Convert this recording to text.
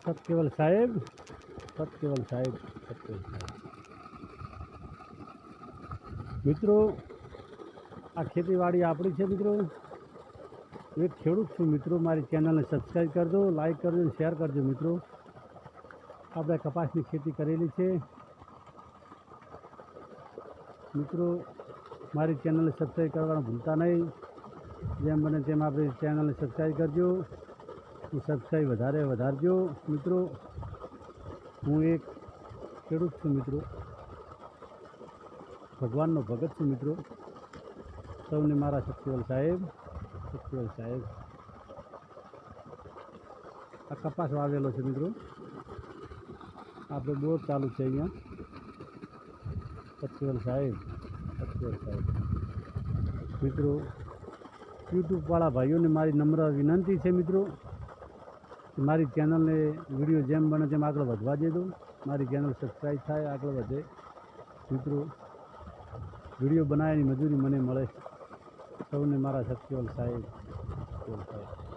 સત્યવલ સાહેબ, સત્યવલ સાહેબ, સત્યવલ સાહેબ. મિત્રો આ ખેતીવાડી આપણી છે મિત્રો. એક ખેડૂત છું મિત્રો. મારી ચેનલને સબસ્ક્રાઈબ કરજો, લાઈક કરજો અને શેર કરજો મિત્રો. આપણે કપાસની ખેતી કરેલી છે મિત્રો. મારી ચેનલને સબસ્ક્રાઈબ કરવાનું ભૂલતા નહીં. જેમ બને તેમ આપણી ચેનલને સબસ્ક્રાઈબ કરજો. સબસ્ક્રાઈબ વધારજો મિત્રો. હું એક ખેડૂત છું મિત્રો. ભગવાનનો ભગત છું મિત્રો. સૌને મારા સત્યવલ સાહેબ, સત્યવલ સાહેબ. આ કપાસ વાવેલો છે મિત્રો. આપણે બોર ચાલુ છે અહીંયા. સત્યવલ સાહેબ, સત્યવલ સાહેબ. મિત્રો યુટ્યુબવાળા ભાઈઓને મારી નમ્ર વિનંતી છે મિત્રો કે મારી ચેનલને વિડીયો જેમ બને તેમ આગળ વધવા દેજો. મારી ચેનલ સબસ્ક્રાઈબ થાય, આગળ વધે મિત્રો. વિડીયો બનાવવાની મજૂરી મને મળે. સૌને મારા સત્યવલ સાહેબ, સત્યવલ સાહેબ.